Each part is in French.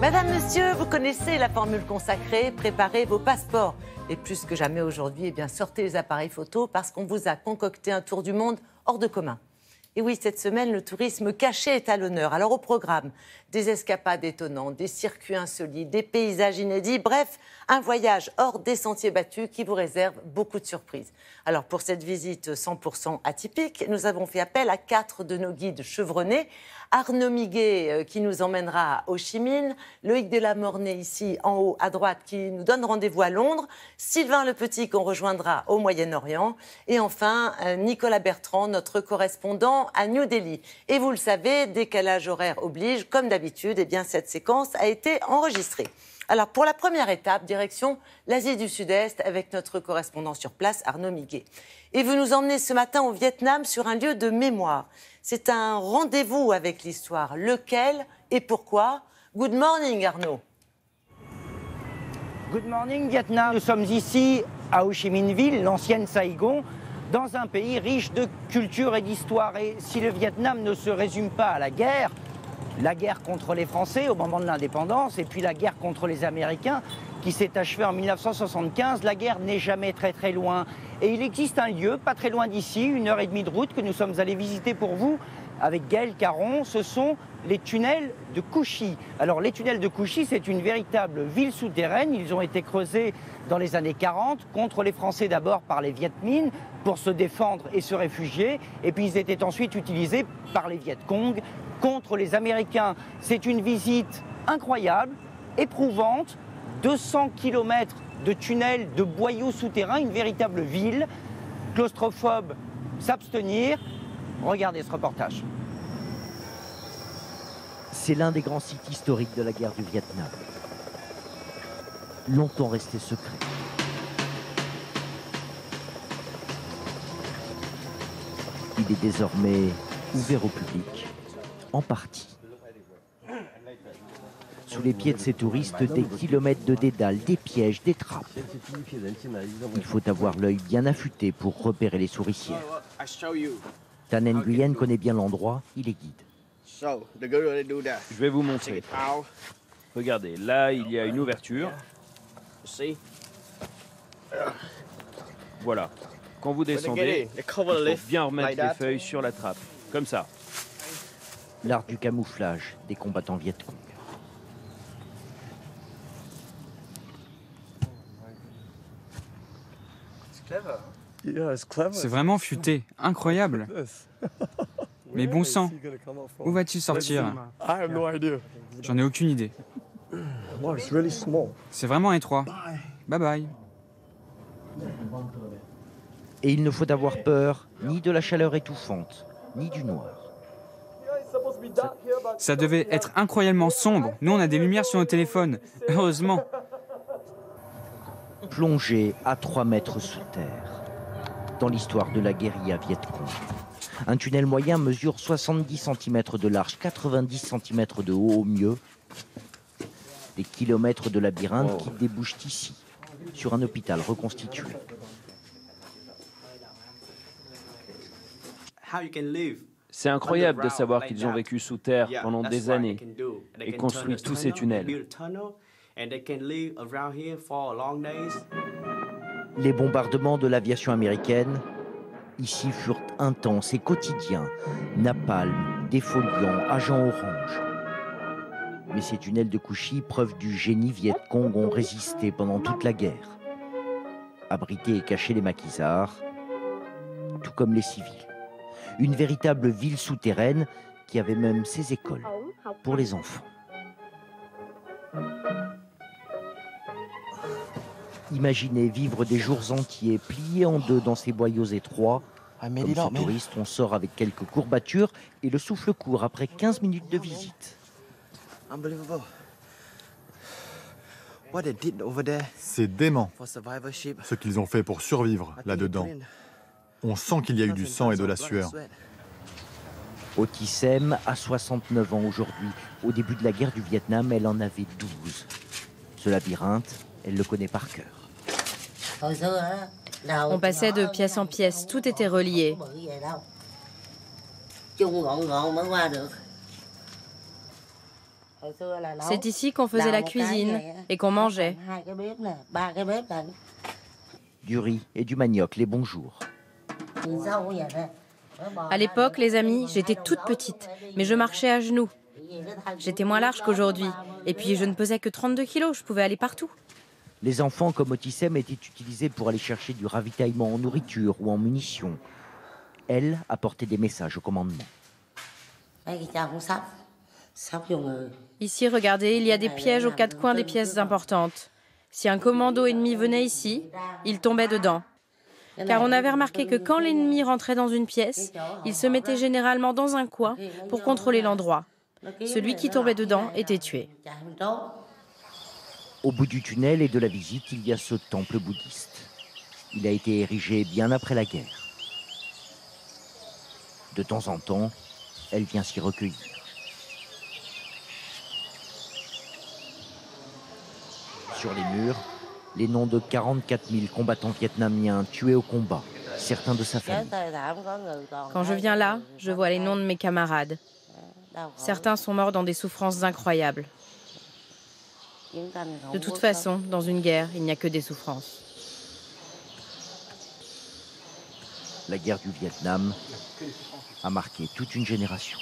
Madame, monsieur, vous connaissez la formule consacrée, préparez vos passeports. Et plus que jamais aujourd'hui, eh bien, sortez les appareils photo parce qu'on vous a concocté un tour du monde hors de commun. Et oui, cette semaine, le tourisme caché est à l'honneur. Alors au programme, des escapades étonnantes, des circuits insolites, des paysages inédits, bref, un voyage hors des sentiers battus qui vous réserve beaucoup de surprises. Alors pour cette visite 100% atypique, nous avons fait appel à 4 de nos guides chevronnés. Arnaud Miguet qui nous emmènera à Ho Chi Minh, Loïc Delamornay ici en haut à droite qui nous donne rendez-vous à Londres, Sylvain Le Petit qu'on rejoindra au Moyen-Orient et enfin Nicolas Bertrand, notre correspondant à New Delhi. Et vous le savez, décalage horaire oblige, comme d'habitude, eh bien cette séquence a été enregistrée. Alors pour la première étape, direction l'Asie du Sud-Est avec notre correspondant sur place, Arnaud Miguet. Et vous nous emmenez ce matin au Vietnam sur un lieu de mémoire. C'est un rendez-vous avec l'histoire. Lequel et pourquoi? Good morning Arnaud. Good morning Vietnam. Nous sommes ici à Ho Chi Minh Ville, l'ancienne Saigon, dans un pays riche de culture et d'histoire. Et si le Vietnam ne se résume pas à la guerre contre les Français au moment de l'indépendance et puis la guerre contre les Américains qui s'est achevée en 1975, la guerre n'est jamais très loin. Et il existe un lieu pas très loin d'ici, 1h30 de route, que nous sommes allés visiter pour vous avec Gaël Caron. Ce sont les tunnels de Cu Chi. Alors les tunnels de Cu Chi, c'est une véritable ville souterraine. Ils ont été creusés dans les années 40 contre les Français d'abord par les Viet Minh pour se défendre et se réfugier. Et puis ils étaient ensuite utilisés par les Viet Cong contre les Américains. C'est une visite incroyable, éprouvante, 200 km de tunnels, de boyaux souterrains, une véritable ville. Claustrophobe, s'abstenir. Regardez ce reportage. C'est l'un des grands sites historiques de la guerre du Vietnam. Longtemps resté secret. Il est désormais ouvert au public, en partie. Sous les pieds de ces touristes, des kilomètres de dédales, des pièges, des trappes. Il faut avoir l'œil bien affûté pour repérer les souricières. Tan Nguyen connaît bien l'endroit, il est guide. Je vais vous montrer. Regardez, là, il y a une ouverture. Voilà. Quand vous descendez, il faut bien remettre les feuilles sur la trappe, comme ça. L'art du camouflage des combattants Viet Cong. C'est vraiment futé, incroyable. Mais bon sang, où va-t-il sortir? J'en ai aucune idée. C'est vraiment étroit. Bye bye. Et il ne faut avoir peur ni de la chaleur étouffante, ni du noir. Ça devait être incroyablement sombre. Nous, on a des lumières sur nos téléphones. Heureusement. Plongé à 3 mètres sous terre, dans l'histoire de la guérilla Viet Cong. Un tunnel moyen mesure 70 cm de large, 90 cm de haut au mieux. Des kilomètres de labyrinthe qui débouchent ici, sur un hôpital reconstitué. C'est incroyable de savoir qu'ils ont vécu sous terre pendant des années et construit tous ces tunnels. Les bombardements de l'aviation américaine, ici, furent intenses et quotidiens. Napalm, défoliants, agents orange. Mais ces tunnels de Cu Chi, preuve du génie Viet Cong, ont résisté pendant toute la guerre. Abriter et cacher les maquisards, tout comme les civils. Une véritable ville souterraine qui avait même ses écoles pour les enfants. Imaginez vivre des jours entiers pliés en deux dans ces boyaux étroits. Comme ce touriste, on sort avec quelques courbatures et le souffle court après 15 minutes de visite. C'est dément ce qu'ils ont fait pour survivre là-dedans. On sent qu'il y a eu du sang et de la sueur. Otisem a 69 ans aujourd'hui. Au début de la guerre du Vietnam, elle en avait 12. Ce labyrinthe, elle le connaît par cœur. On passait de pièce en pièce, tout était relié. C'est ici qu'on faisait la cuisine et qu'on mangeait. Du riz et du manioc, les bons jours. À l'époque, les amis, j'étais toute petite, mais je marchais à genoux. J'étais moins large qu'aujourd'hui. Et puis, je ne pesais que 32 kilos, je pouvais aller partout. Les enfants comme Otissem étaient utilisés pour aller chercher du ravitaillement en nourriture ou en munitions. Elle apportait des messages au commandement. Ici, regardez, il y a des pièges aux quatre coins des pièces importantes. Si un commando ennemi venait ici, il tombait dedans. Car on avait remarqué que quand l'ennemi rentrait dans une pièce, il se mettait généralement dans un coin pour contrôler l'endroit. Celui qui tombait dedans était tué. Au bout du tunnel et de la visite, il y a ce temple bouddhiste. Il a été érigé bien après la guerre. De temps en temps, elle vient s'y recueillir. Sur les murs, les noms de 44 000 combattants vietnamiens tués au combat, certains de sa famille. Quand je viens là, je vois les noms de mes camarades. Certains sont morts dans des souffrances incroyables. De toute façon, dans une guerre, il n'y a que des souffrances. La guerre du Vietnam a marqué toute une génération.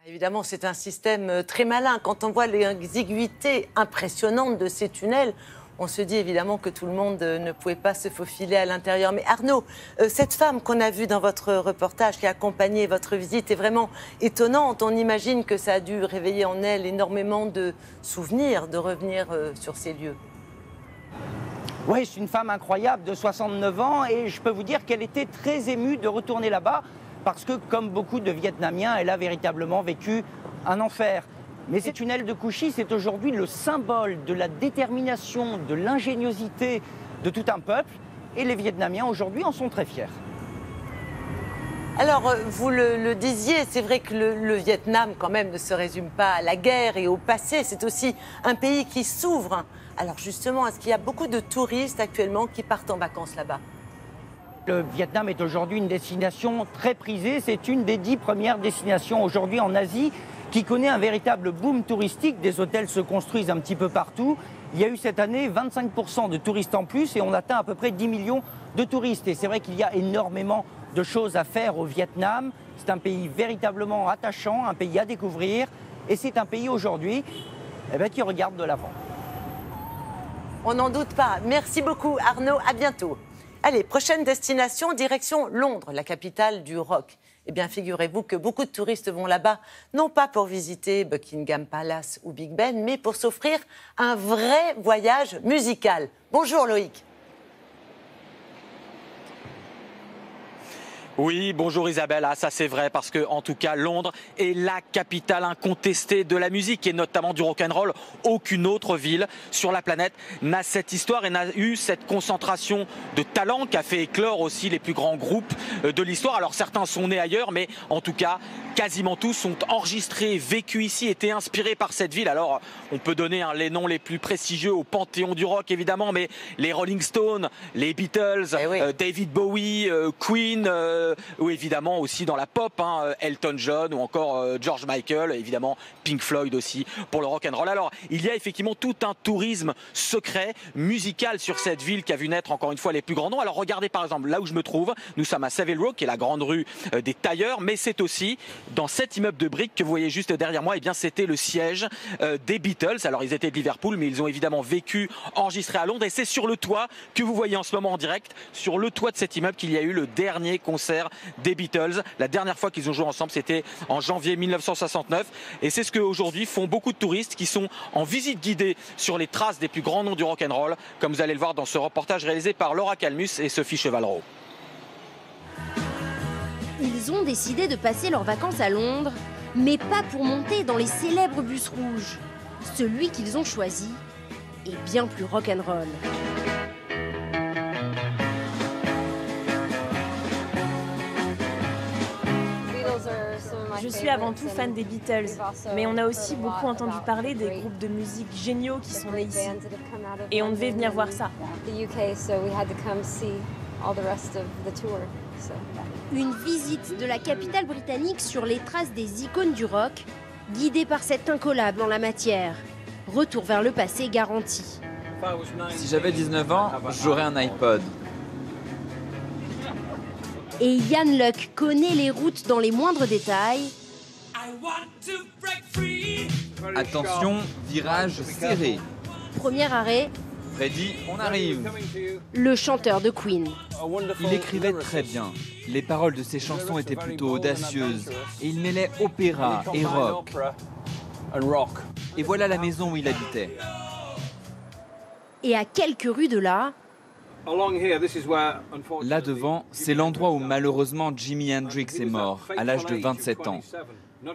Évidemment, c'est un système très malin. Quand on voit l'exiguïté impressionnante de ces tunnels, on se dit évidemment que tout le monde ne pouvait pas se faufiler à l'intérieur. Mais Arnaud, cette femme qu'on a vue dans votre reportage, qui a accompagné votre visite, est vraiment étonnante. On imagine que ça a dû réveiller en elle énormément de souvenirs de revenir sur ces lieux. Oui, c'est une femme incroyable de 69 ans et je peux vous dire qu'elle était très émue de retourner là-bas parce que, comme beaucoup de Vietnamiens, elle a véritablement vécu un enfer. Mais ces tunnels de Cou Chi, c'est aujourd'hui le symbole de la détermination, de l'ingéniosité de tout un peuple. Et les Vietnamiens, aujourd'hui, en sont très fiers. Alors, vous le disiez, c'est vrai que le Vietnam, quand même, ne se résume pas à la guerre et au passé. C'est aussi un pays qui s'ouvre. Alors, justement, est-ce qu'il y a beaucoup de touristes actuellement qui partent en vacances là-bas ? Le Vietnam est aujourd'hui une destination très prisée. C'est une des 10 premières destinations aujourd'hui en Asie qui connaît un véritable boom touristique. Des hôtels se construisent un petit peu partout. Il y a eu cette année 25% de touristes en plus et on atteint à peu près 10 millions de touristes. Et c'est vrai qu'il y a énormément de choses à faire au Vietnam. C'est un pays véritablement attachant, un pays à découvrir. Et c'est un pays aujourd'hui qui regarde de l'avant. On n'en doute pas. Merci beaucoup Arnaud, à bientôt. Allez, prochaine destination, direction Londres, la capitale du rock. Eh bien, figurez-vous que beaucoup de touristes vont là-bas, non pas pour visiter Buckingham Palace ou Big Ben, mais pour s'offrir un vrai voyage musical. Bonjour Loïc. Oui, bonjour Isabelle, ça c'est vrai parce que en tout cas Londres est la capitale incontestée de la musique et notamment du rock'n'roll. Aucune autre ville sur la planète n'a cette histoire et n'a eu cette concentration de talents qui a fait éclore aussi les plus grands groupes de l'histoire. Alors certains sont nés ailleurs, mais en tout cas quasiment tous sont enregistrés, vécus ici, étaient inspirés par cette ville. Alors on peut donner les noms les plus prestigieux au panthéon du rock évidemment, mais les Rolling Stones, les Beatles, David Bowie, Queen, ou évidemment aussi dans la pop, Elton John ou encore George Michael, évidemment Pink Floyd aussi pour le rock'n'roll. Alors il y a effectivement tout un tourisme secret, musical sur cette ville qui a vu naître encore une fois les plus grands noms. Alors regardez par exemple là où je me trouve, nous sommes à Savile Row qui est la grande rue des tailleurs, mais c'est aussi dans cet immeuble de briques que vous voyez juste derrière moi, et bien c'était le siège des Beatles. Alors ils étaient de Liverpool, mais ils ont évidemment vécu, enregistré à Londres, et c'est sur le toit que vous voyez en ce moment en direct, sur le toit de cet immeuble qu'il y a eu le dernier concert des Beatles. La dernière fois qu'ils ont joué ensemble, c'était en janvier 1969, et c'est ce qu'aujourd'hui font beaucoup de touristes qui sont en visite guidée sur les traces des plus grands noms du rock'n'roll, comme vous allez le voir dans ce reportage réalisé par Laura Calmus et Sophie Chevalreau. Ils ont décidé de passer leurs vacances à Londres, mais pas pour monter dans les célèbres bus rouges. Celui qu'ils ont choisi est bien plus rock'n'roll. Je suis avant tout fan des Beatles, mais on a aussi beaucoup entendu parler des groupes de musique géniaux qui sont nés ici. Et on devait venir voir ça. Une visite de la capitale britannique sur les traces des icônes du rock, guidée par cet incollable en la matière. Retour vers le passé garanti. Si j'avais 19 ans, j'aurais un iPod. Et Ian Luck connaît les routes dans les moindres détails. Attention, virage serré. Premier arrêt, Freddy, on arrive. le chanteur de Queen. Il écrivait très bien. Les paroles de ses chansons étaient plutôt audacieuses. Et il mêlait opéra et rock. Et voilà la maison où il habitait. Et à quelques rues de là, Là devant, c'est l'endroit où malheureusement Jimi Hendrix est mort, à l'âge de 27 ans.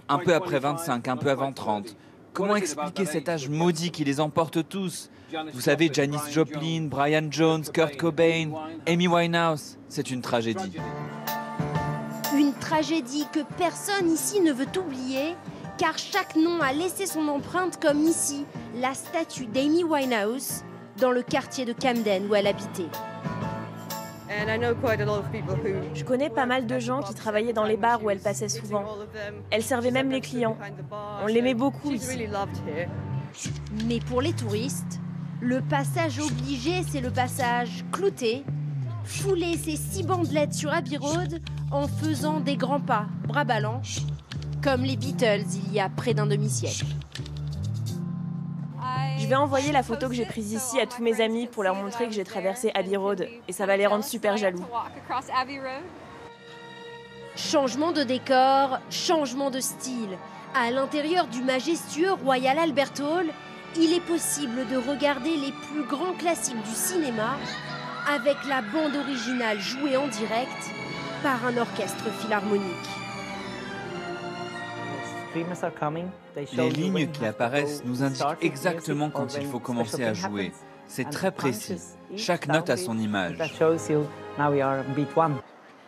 Un peu après 25, un peu avant 30. Comment expliquer cet âge maudit qui les emporte tous? Vous savez, Janis Joplin, Brian Jones, Kurt Cobain, Amy Winehouse, c'est une tragédie. une tragédie que personne ici ne veut oublier, car chaque nom a laissé son empreinte, comme ici, la statue d'Amy Winehouse, dans le quartier de Camden où elle habitait. Je connais pas mal de gens qui travaillaient dans les bars où elle passait souvent. Elle servait même les clients. On l'aimait beaucoup ici. Mais pour les touristes, le passage obligé, c'est le passage clouté, fouler ses 6 bandelettes sur Abbey Road en faisant des grands pas, bras ballants, comme les Beatles il y a près d'un demi-siècle. Je vais envoyer la photo que j'ai prise ici à tous mes amis pour leur montrer que j'ai traversé Abbey Road et ça va les rendre super jaloux. Changement de décor, changement de style. À l'intérieur du majestueux Royal Albert Hall, il est possible de regarder les plus grands classiques du cinéma avec la bande originale jouée en direct par un orchestre philharmonique. Les lignes qui apparaissent nous indiquent exactement quand il faut commencer à jouer. C'est très précis. Chaque note a son image.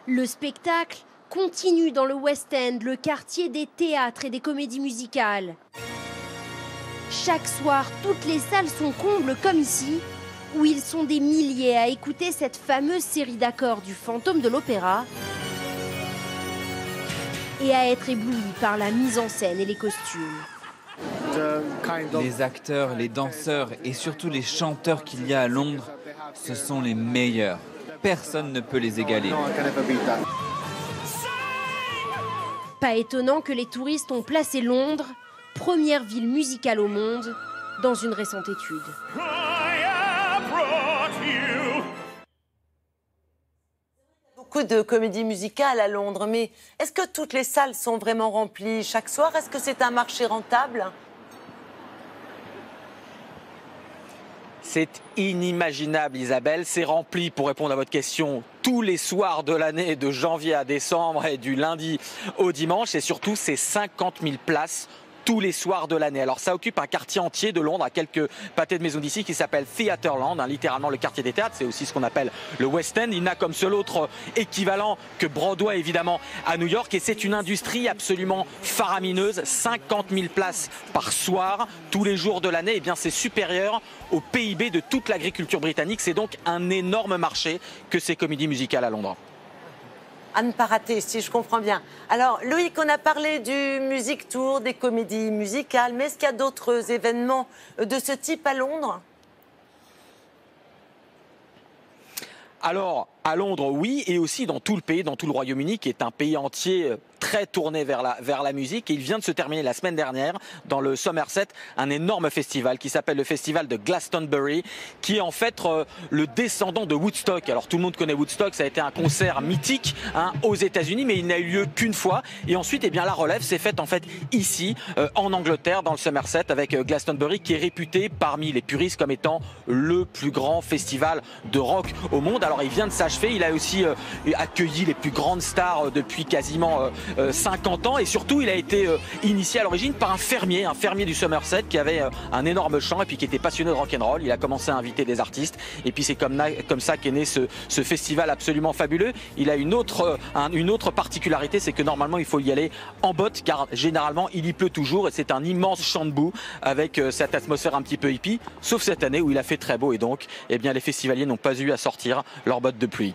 Le spectacle continue dans le West End, le quartier des théâtres et des comédies musicales. Chaque soir, toutes les salles sont combles comme ici, où ils sont des milliers à écouter cette fameuse série d'accords du Fantôme de l'Opéra et à être éblouis par la mise en scène et les costumes. Les acteurs, les danseurs et surtout les chanteurs qu'il y a à Londres, ce sont les meilleurs. Personne ne peut les égaler. Pas étonnant que les touristes ont placé Londres, première ville musicale au monde, dans une récente étude. Beaucoup de comédies musicales à Londres, mais est-ce que toutes les salles sont vraiment remplies chaque soir? Est-ce que c'est un marché rentable? C'est inimaginable, Isabelle. C'est rempli, pour répondre à votre question, tous les soirs de l'année, de janvier à décembre et du lundi au dimanche. Et surtout, c'est 50 000 places tous les soirs de l'année. Alors ça occupe un quartier entier de Londres, à quelques pâtés de maison d'ici, qui s'appelle Theatreland, littéralement le quartier des théâtres. C'est aussi ce qu'on appelle le West End. Il n'a comme seul autre équivalent que Broadway, évidemment, à New York. Et c'est une industrie absolument faramineuse. 50 000 places par soir, tous les jours de l'année. Eh bien, c'est supérieur au PIB de toute l'agriculture britannique. C'est donc un énorme marché que ces comédies musicales à Londres. À ne pas rater, si je comprends bien. Alors, Loïc, on a parlé du Music Tour, des comédies musicales, mais est-ce qu'il y a d'autres événements de ce type à Londres ? Alors, à Londres, oui, et aussi dans tout le pays, dans tout le Royaume-Uni, qui est un pays entier très tourné vers la musique. Et il vient de se terminer la semaine dernière, dans le Somerset, un énorme festival qui s'appelle le festival de Glastonbury, qui est en fait le descendant de Woodstock. Alors tout le monde connaît Woodstock, ça a été un concert mythique aux États-Unis, mais il n'a eu lieu qu'une fois. Et ensuite, eh bien, la relève s'est faite en fait ici, en Angleterre, dans le Somerset, avec Glastonbury, qui est réputé parmi les puristes comme étant le plus grand festival de rock au monde. Alors il vient de s'achever, il a aussi accueilli les plus grandes stars depuis quasiment 50 ans, et surtout il a été initié à l'origine par un fermier du Somerset qui avait un énorme champ et puis qui était passionné de rock'n'roll. Il a commencé à inviter des artistes et puis c'est comme ça qu'est né ce festival absolument fabuleux. Il a une autre particularité, c'est que normalement il faut y aller en botte, car généralement il y pleut toujours et c'est un immense champ de boue avec cette atmosphère un petit peu hippie, sauf cette année où il a fait très beau et donc eh bien, les festivaliers n'ont pas eu à sortir leurs bottes de pluie.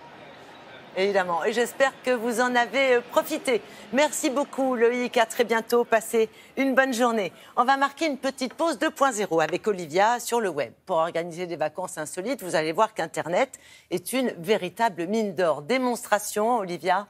Évidemment, et j'espère que vous en avez profité. Merci beaucoup Loïc, à très bientôt, passez une bonne journée. On va marquer une petite pause 2.0 avec Olivia sur le web. Pour organiser des vacances insolites, vous allez voir qu'Internet est une véritable mine d'or. Démonstration, Olivia ?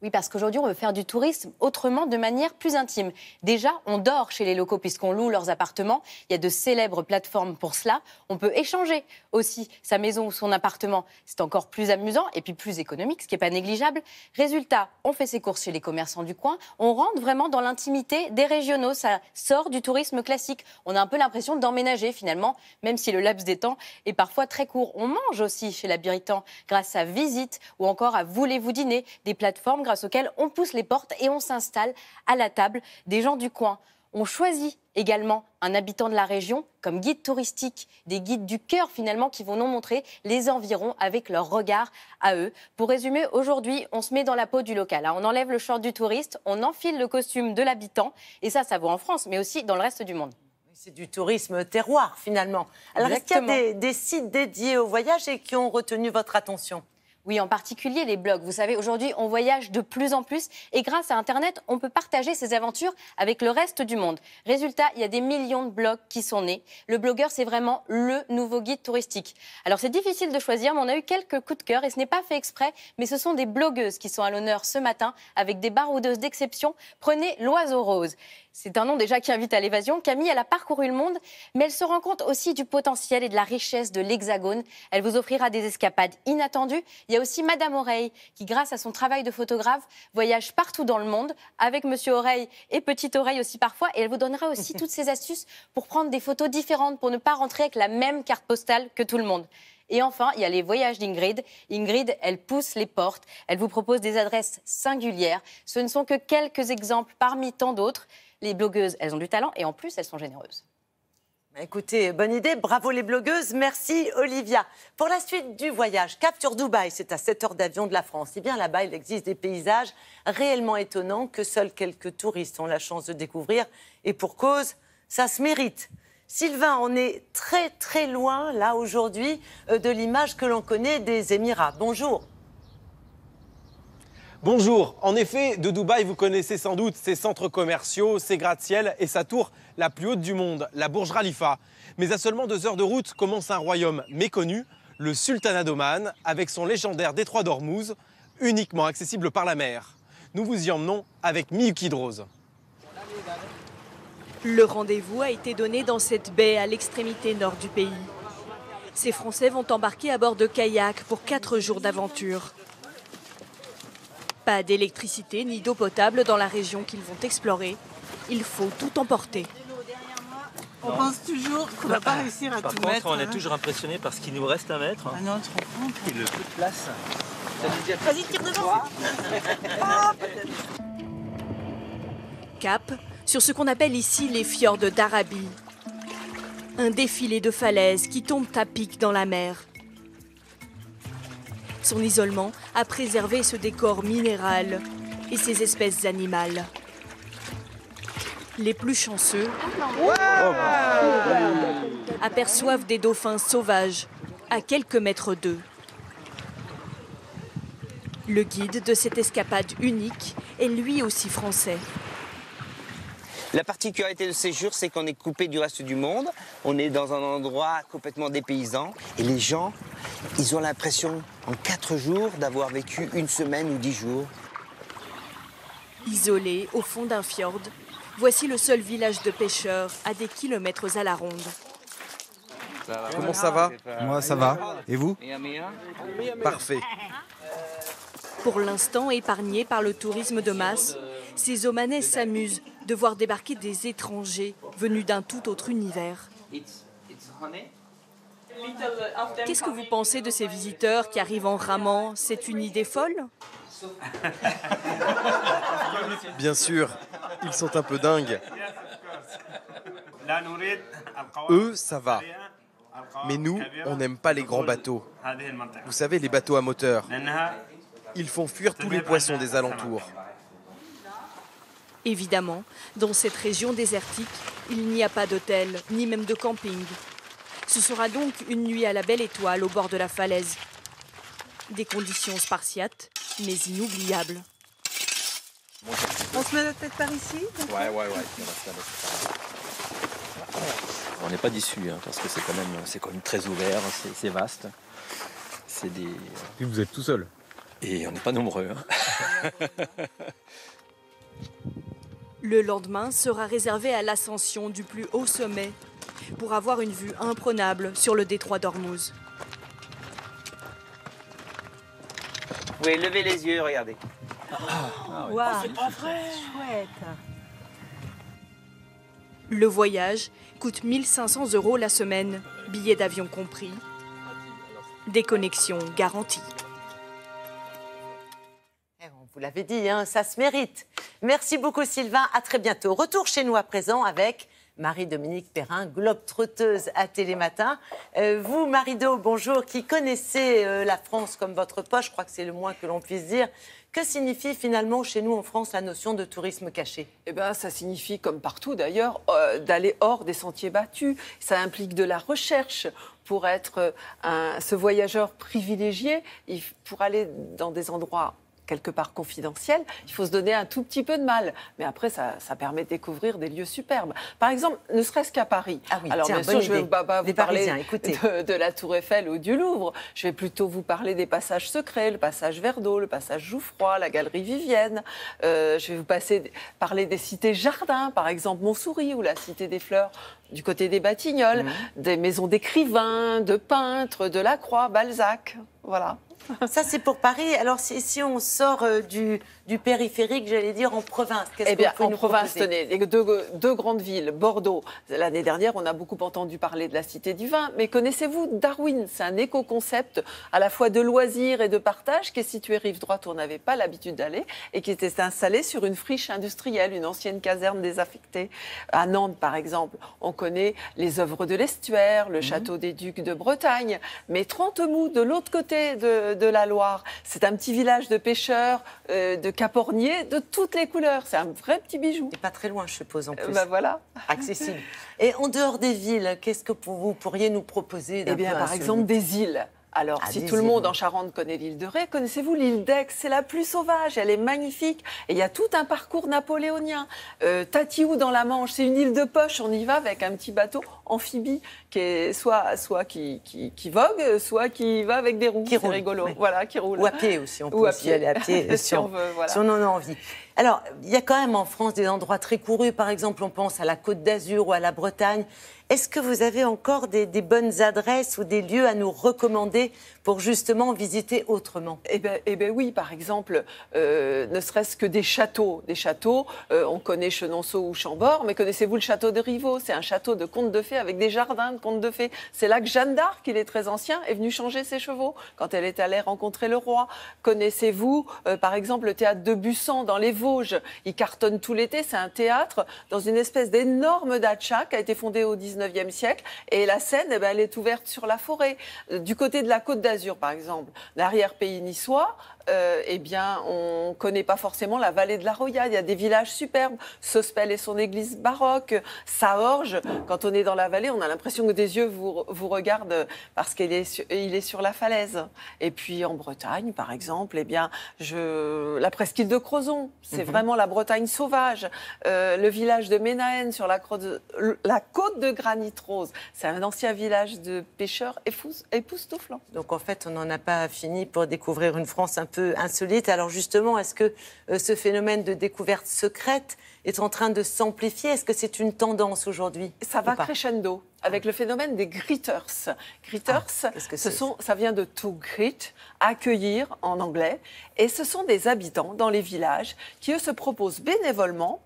Oui, parce qu'aujourd'hui, on veut faire du tourisme autrement, de manière plus intime. Déjà, on dort chez les locaux puisqu'on loue leurs appartements. Il y a de célèbres plateformes pour cela. On peut échanger aussi sa maison ou son appartement. C'est encore plus amusant et puis plus économique, ce qui n'est pas négligeable. Résultat, on fait ses courses chez les commerçants du coin. On rentre vraiment dans l'intimité des régionaux. Ça sort du tourisme classique. On a un peu l'impression d'emménager finalement, même si le laps des temps est parfois très court. On mange aussi chez l'habitant grâce à Visite ou encore à Voulez-vous dîner, des plateformes grâce auxquelles on pousse les portes et on s'installe à la table des gens du coin. On choisit également un habitant de la région comme guide touristique, des guides du cœur finalement qui vont nous montrer les environs avec leur regard à eux. Pour résumer, aujourd'hui, on se met dans la peau du local. On enlève le short du touriste, on enfile le costume de l'habitant et ça vaut en France, mais aussi dans le reste du monde. C'est du tourisme terroir finalement. Alors est-ce qu'il y a des sites dédiés au voyage et qui ont retenu votre attention ? Oui, en particulier les blogs. Vous savez, aujourd'hui, on voyage de plus en plus et grâce à Internet, on peut partager ses aventures avec le reste du monde. Résultat, il y a des millions de blogs qui sont nés. Le blogueur, c'est vraiment le nouveau guide touristique. Alors, c'est difficile de choisir, mais on a eu quelques coups de cœur et ce n'est pas fait exprès, mais ce sont des blogueuses qui sont à l'honneur ce matin avec des baroudeuses d'exception. Prenez l'Oiseau Rose. C'est un nom déjà qui invite à l'évasion. Camille, elle a parcouru le monde, mais elle se rend compte aussi du potentiel et de la richesse de l'Hexagone. Elle vous offrira des escapades inattendues. Il y a aussi Madame Oreille, qui grâce à son travail de photographe, voyage partout dans le monde, avec Monsieur Oreille et Petite Oreille aussi parfois. Et elle vous donnera aussi toutes ses astuces pour prendre des photos différentes, pour ne pas rentrer avec la même carte postale que tout le monde. Et enfin, il y a les voyages d'Ingrid. Ingrid, elle pousse les portes, elle vous propose des adresses singulières. Ce ne sont que quelques exemples parmi tant d'autres. Les blogueuses, elles ont du talent et en plus, elles sont généreuses. Écoutez, bonne idée, bravo les blogueuses, merci Olivia. Pour la suite du voyage, cap sur Dubaï, c'est à 7 heures d'avion de la France. Et bien là-bas, il existe des paysages réellement étonnants que seuls quelques touristes ont la chance de découvrir. Et pour cause, ça se mérite. Sylvain, on est très très loin, là, aujourd'hui, de l'image que l'on connaît des Émirats. Bonjour. Bonjour. En effet, de Dubaï, vous connaissez sans doute ses centres commerciaux, ses gratte-ciel et sa tour la plus haute du monde, la Burj Khalifa. Mais à seulement 2 heures de route commence un royaume méconnu, le Sultanat d'Oman, avec son légendaire détroit d'Ormuz, uniquement accessible par la mer. Nous vous y emmenons avec Miyuki Drose. Le rendez-vous a été donné dans cette baie à l'extrémité nord du pays. Ces Français vont embarquer à bord de kayak pour 4 jours d'aventure. Pas d'électricité ni d'eau potable dans la région qu'ils vont explorer. Il faut tout emporter. On pense toujours qu'on ne va pas réussir à tout mettre. Par contre, on est toujours impressionné par ce qu'il nous reste à mettre. Ah non, tu te rends compte. Et le peu de place. Vas-y, tire devant. Cap sur ce qu'on appelle ici les fjords d'Arabie. Un défilé de falaises qui tombent à pic dans la mer. Son isolement a préservé ce décor minéral et ses espèces animales. Les plus chanceux aperçoivent des dauphins sauvages à quelques mètres d'eux. Le guide de cette escapade unique est lui aussi français. La particularité de ce séjour, c'est qu'on est coupé du reste du monde. On est dans un endroit complètement dépaysant. Et les gens, ils ont l'impression, en 4 jours, d'avoir vécu 1 semaine ou 10 jours. Isolé au fond d'un fjord, voici le seul village de pêcheurs à des kilomètres à la ronde. Comment ça va? Moi, ça va. Et vous? Parfait. Pour l'instant épargnés par le tourisme de masse, ces Omanais s'amusent de voir débarquer des étrangers venus d'un tout autre univers. Qu'est-ce que vous pensez de ces visiteurs qui arrivent en ramant? C'est une idée folle? Bien sûr, ils sont un peu dingues. Eux, ça va. Mais nous, on n'aime pas les grands bateaux. Vous savez, les bateaux à moteur. Ils font fuir tous les poissons des alentours. Évidemment, dans cette région désertique, il n'y a pas d'hôtel, ni même de camping. Ce sera donc une nuit à la belle étoile au bord de la falaise. Des conditions spartiates mais inoubliable. On se met la tête par ici? Ouais. On va se la mettre par là. On n'est pas déçus, hein, parce que c'est quand même très ouvert, c'est vaste. Puis vous êtes tout seul. Et on n'est pas nombreux. Hein. Le lendemain sera réservé à l'ascension du plus haut sommet pour avoir une vue imprenable sur le détroit d'Ormuz. Vous pouvez lever les yeux, regardez. Wow, c'est pas vrai. Chouette. Le voyage coûte 1 500 € la semaine, billets d'avion compris. Déconnexion garantie. Vous l'avez dit, hein, ça se mérite. Merci beaucoup Sylvain, à très bientôt. Retour chez nous à présent avec Marie-Dominique Perrin, globe-trotteuse à Télématin. Vous, Marie-Do, bonjour, qui connaissez la France comme votre poche, je crois que c'est le moins que l'on puisse dire. Que signifie finalement chez nous en France la notion de tourisme caché? Eh bien, ça signifie, comme partout d'ailleurs, d'aller hors des sentiers battus. Ça implique de la recherche pour être ce voyageur privilégié. Pour aller dans des endroits quelque part confidentiel, il faut se donner un tout petit peu de mal. Mais après, ça permet de découvrir des lieux superbes. Par exemple, ne serait-ce qu'à Paris. Ah oui, alors tiens, bien sûr, je ne vais pas vous parler de la Tour Eiffel ou du Louvre. Je vais plutôt vous parler des passages secrets, le passage Verdot, le passage Jouffroy, la galerie Vivienne. Je vais vous parler des cités jardins, par exemple Montsouris ou la Cité des Fleurs du côté des Batignolles, des maisons d'écrivains, de peintres, de Lacroix, Balzac. Voilà. Ça, c'est pour Paris. Alors, si on sort du périphérique, j'allais dire en province, qu'est-ce que vous pouvez nous province, tenez, les deux grandes villes, Bordeaux. L'année dernière, on a beaucoup entendu parler de la Cité du Vin. Mais connaissez-vous Darwin? C'est un éco-concept à la fois de loisirs et de partage qui est situé rive droite où on n'avait pas l'habitude d'aller et qui était installé sur une friche industrielle, une ancienne caserne désaffectée. À Nantes, par exemple, on connaît les œuvres de l'Estuaire, le château des Ducs de Bretagne. Mais Trentemoux, de l'autre côté de la Loire, c'est un petit village de pêcheurs, de caporniers de toutes les couleurs. C'est un vrai petit bijou. Et pas très loin, je suppose, en plus. Voilà. Accessible. Et en dehors des villes, qu'est-ce que vous pourriez nous proposer? Eh bien, par exemple, des îles. Alors, si tout le monde en Charente connaît l'île de Ré, connaissez-vous l'île d'Aix? C'est la plus sauvage, elle est magnifique. Et il y a tout un parcours napoléonien. Tatiou dans la Manche, c'est une île de poche. On y va avec un petit bateau amphibie qui est soit qui vogue, soit qui va avec des roues. C'est rigolo. Oui. Voilà, qui roule. Ou à pied aussi, on peut aussi aller à pied si on veut, voilà. Si on en a envie. Alors, il y a quand même en France des endroits très courus. Par exemple, on pense à la Côte d'Azur ou à la Bretagne. Est-ce que vous avez encore des bonnes adresses ou des lieux à nous recommander pour justement visiter autrement? Eh ben oui, par exemple, ne serait-ce que des châteaux. On connaît Chenonceau ou Chambord, mais connaissez-vous le château de Rivaux? C'est un château de contes de fées avec des jardins de contes de fées. C'est là que Jeanne d'Arc, il est très ancien, est venue changer ses chevaux quand elle est allée rencontrer le roi. Connaissez-vous, par exemple, le théâtre de Bussan dans les Vosges? Il cartonne tout l'été, c'est un théâtre dans une espèce d'énorme datcha qui a été fondée au 19e siècle. Et la scène, elle est ouverte sur la forêt. Du côté de la Côte d'Azur, par exemple, l'arrière-pays niçois, on ne connaît pas forcément la vallée de la Roya. Il y a des villages superbes. Sospel et son église baroque. Saorge, quand on est dans la vallée, on a l'impression que des yeux vous regardent parce qu'il est sur la falaise. Et puis en Bretagne, par exemple, la presqu'île de Crozon, c'est vraiment la Bretagne sauvage. Le village de Ménahen sur la côte de Granit Rose, c'est un ancien village de pêcheurs époustouflants. Donc en fait, on n'en a pas fini pour découvrir une France un peu insolite. Alors justement, est-ce que ce phénomène de découverte secrète est en train de s'amplifier? Est-ce que c'est une tendance aujourd'hui? Ça va crescendo avec le phénomène des greeters. Greeters, ça vient de to greet, accueillir en anglais. Et ce sont des habitants dans les villages qui, eux, se proposent bénévolement,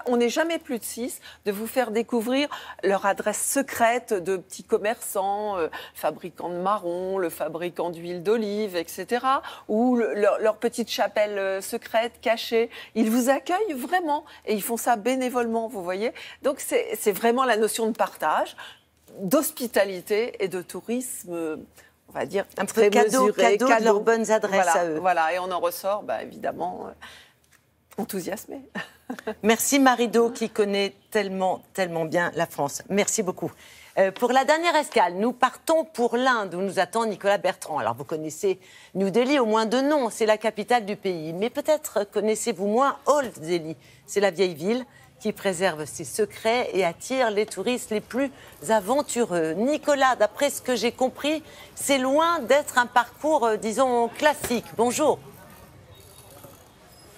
on n'est jamais plus de 6, de vous faire découvrir leur adresse secrète de petits commerçants, fabricants de marrons, le fabricant d'huile d'olive, etc. Ou leur petite chapelle secrète, cachée. Ils vous accueillent vraiment et ils font ça bénévolement, vous voyez. Donc c'est vraiment la notion de partage, d'hospitalité et de tourisme, on va dire, un peu cadeau de leurs bonnes adresses à eux. Voilà, et on en ressort, évidemment, enthousiasmé. Merci Marie-Do qui connaît tellement bien la France. Merci beaucoup. Pour la dernière escale, nous partons pour l'Inde où nous attend Nicolas Bertrand. Alors vous connaissez New Delhi au moins de nom, c'est la capitale du pays. Mais peut-être connaissez-vous moins Old Delhi. C'est la vieille ville qui préserve ses secrets et attire les touristes les plus aventureux. Nicolas, d'après ce que j'ai compris, c'est loin d'être un parcours, disons, classique. Bonjour.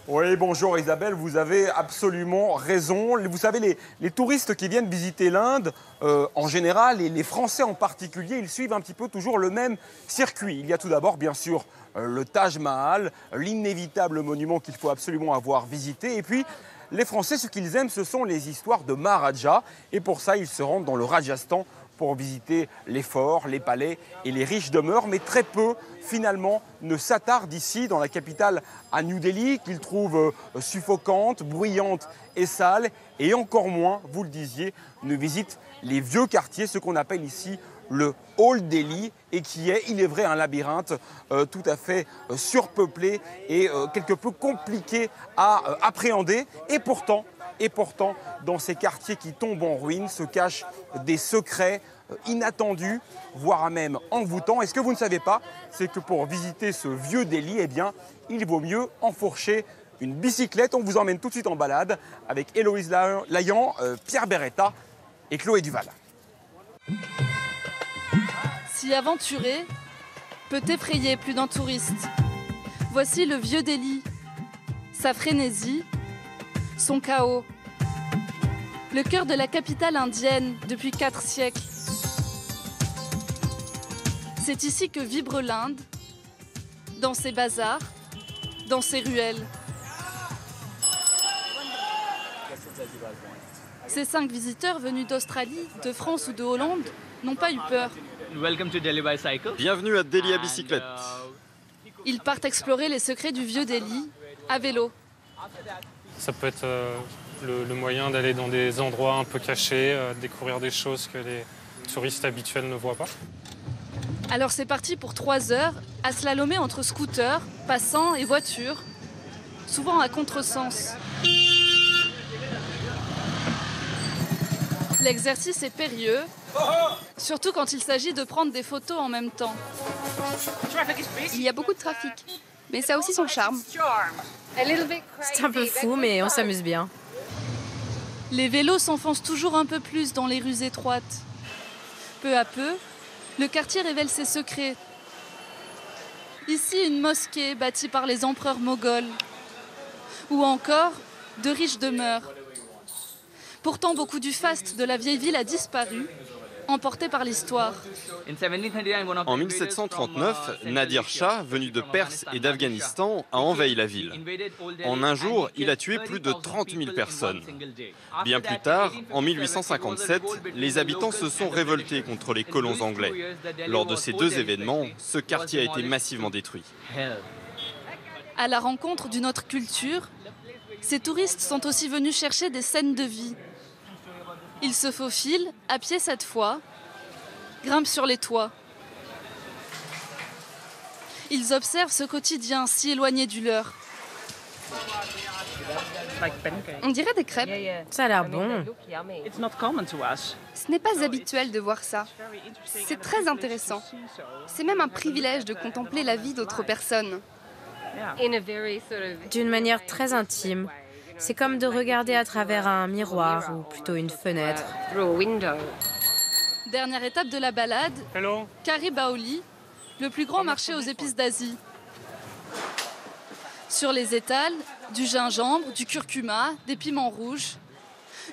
Oui, bonjour Isabelle, vous avez absolument raison. Vous savez, les touristes qui viennent visiter l'Inde, en général, et les Français en particulier, ils suivent un petit peu toujours le même circuit. Il y a tout d'abord, bien sûr, le Taj Mahal, l'inévitable monument qu'il faut absolument avoir visité. Et puis, les Français, ce qu'ils aiment, ce sont les histoires de Maharaja. Et pour ça, ils se rendent dans le Rajasthan pour visiter les forts, les palais et les riches demeures. Mais très peu, finalement, ne s'attardent ici, dans la capitale, à New Delhi, qu'ils trouvent suffocante, bruyante et sale. Et encore moins, vous le disiez, ne visitent les vieux quartiers, ce qu'on appelle ici le Old Delhi, et qui est, il est vrai, un labyrinthe tout à fait surpeuplé et quelque peu compliqué à appréhender. Et pourtant, dans ces quartiers qui tombent en ruine se cachent des secrets inattendus, voire même envoûtants. Et ce que vous ne savez pas, c'est que pour visiter ce vieux Delhi, eh bien, il vaut mieux enfourcher une bicyclette. On vous emmène tout de suite en balade avec Héloïse Layan, Pierre Beretta et Chloé Duval. S'y aventurer peut effrayer plus d'un touriste. Voici le vieux Delhi, sa frénésie, son chaos. Le cœur de la capitale indienne depuis 4 siècles. C'est ici que vibre l'Inde, dans ses bazars, dans ses ruelles. Ces 5 visiteurs venus d'Australie, de France ou de Hollande n'ont pas eu peur. Bienvenue à Delhi à bicyclette. Ils partent explorer les secrets du vieux Delhi à vélo. Ça peut être le moyen d'aller dans des endroits un peu cachés, découvrir des choses que les touristes habituels ne voient pas. Alors c'est parti pour 3 heures à slalomer entre scooters, passants et voitures, souvent à contresens. L'exercice est périlleux, surtout quand il s'agit de prendre des photos en même temps. Il y a beaucoup de trafic, mais ça a aussi son charme. C'est un peu fou, mais on s'amuse bien. Les vélos s'enfoncent toujours un peu plus dans les rues étroites. Peu à peu, le quartier révèle ses secrets. Ici, une mosquée bâtie par les empereurs moghols. Ou encore, de riches demeures. Pourtant, beaucoup du faste de la vieille ville a disparu, emporté par l'histoire. En 1739, Nadir Shah, venu de Perse et d'Afghanistan, a envahi la ville. En un jour, il a tué plus de 30 000 personnes. Bien plus tard, en 1857, les habitants se sont révoltés contre les colons anglais. Lors de ces 2 événements, ce quartier a été massivement détruit. À la rencontre d'une autre culture, ces touristes sont aussi venus chercher des scènes de vie. Ils se faufilent, à pied cette fois, grimpent sur les toits. Ils observent ce quotidien si éloigné du leur. On dirait des crêpes. Ça a l'air bon. Ce n'est pas habituel de voir ça. C'est très intéressant. C'est même un privilège de contempler la vie d'autres personnes. D'une manière très intime. C'est comme de regarder à travers un miroir, ou plutôt une fenêtre. Dernière étape de la balade, Kari Baoli, le plus grand marché aux épices d'Asie. Sur les étals, du gingembre, du curcuma, des piments rouges.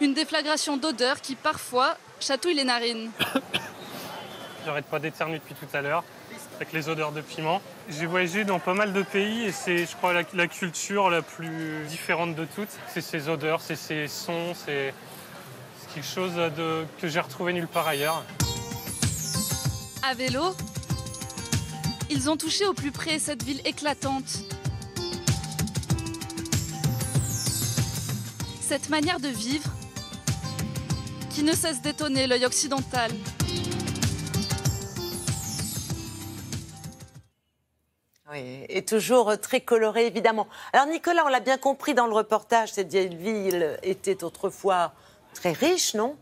Une déflagration d'odeurs qui, parfois, chatouille les narines. J'arrête pas d'éternuer depuis tout à l'heure, avec les odeurs de piment. J'ai voyagé dans pas mal de pays et c'est, je crois, la culture la plus différente de toutes. C'est ces odeurs, c'est ces sons, c'est quelque chose que j'ai retrouvé nulle part ailleurs. À vélo, ils ont touché au plus près cette ville éclatante. Cette manière de vivre qui ne cesse d'étonner l'œil occidental. Oui, et toujours très coloré, évidemment. Alors Nicolas, on l'a bien compris dans le reportage, cette vieille ville était autrefois très riche, non ?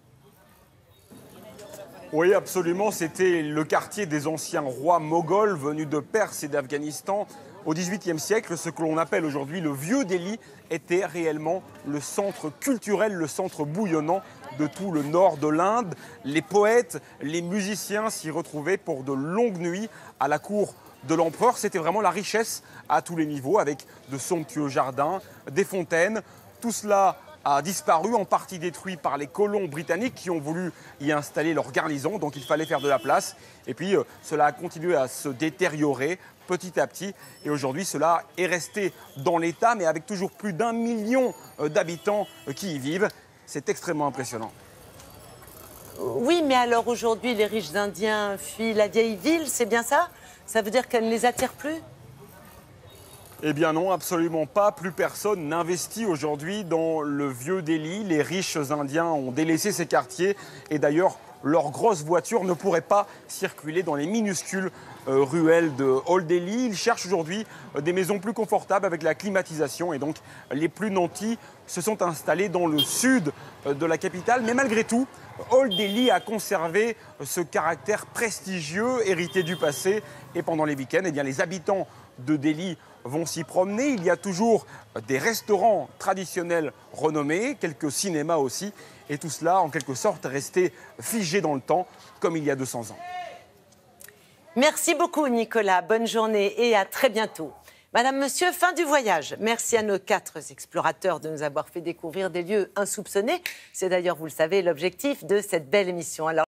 Oui, absolument. C'était le quartier des anciens rois moghols venus de Perse et d'Afghanistan. Au XVIIIe siècle, ce que l'on appelle aujourd'hui le Vieux Delhi était réellement le centre culturel, le centre bouillonnant de tout le nord de l'Inde. Les poètes, les musiciens s'y retrouvaient pour de longues nuits à la cour de l'empereur. C'était vraiment la richesse à tous les niveaux, avec de somptueux jardins, des fontaines. Tout cela a disparu, en partie détruit par les colons britanniques qui ont voulu y installer leur garnison, donc il fallait faire de la place. Et puis cela a continué à se détériorer petit à petit, et aujourd'hui cela est resté dans l'état, mais avec toujours plus d'1 million d'habitants qui y vivent. C'est extrêmement impressionnant. Oui, mais alors aujourd'hui, les riches Indiens fuient la vieille ville, c'est bien ça? Ça veut dire qu'elle ne les attire plus? Eh bien non, absolument pas. Plus personne n'investit aujourd'hui dans le Vieux Delhi. Les riches Indiens ont délaissé ces quartiers, et d'ailleurs, leurs grosses voitures ne pourraient pas circuler dans les minuscules ruelles de Old Delhi. Ils cherchent aujourd'hui des maisons plus confortables avec la climatisation, et donc les plus nantis se sont installés dans le sud de la capitale. Mais malgré tout, Old Delhi a conservé ce caractère prestigieux hérité du passé, et pendant les week-ends, eh bien, les habitants de Delhi vont s'y promener. Il y a toujours des restaurants traditionnels renommés, quelques cinémas aussi, et tout cela en quelque sorte est resté figé dans le temps comme il y a 200 ans. Merci beaucoup Nicolas, bonne journée et à très bientôt. Madame, Monsieur, fin du voyage. Merci à nos 4 explorateurs de nous avoir fait découvrir des lieux insoupçonnés. C'est d'ailleurs, vous le savez, l'objectif de cette belle émission. Alors,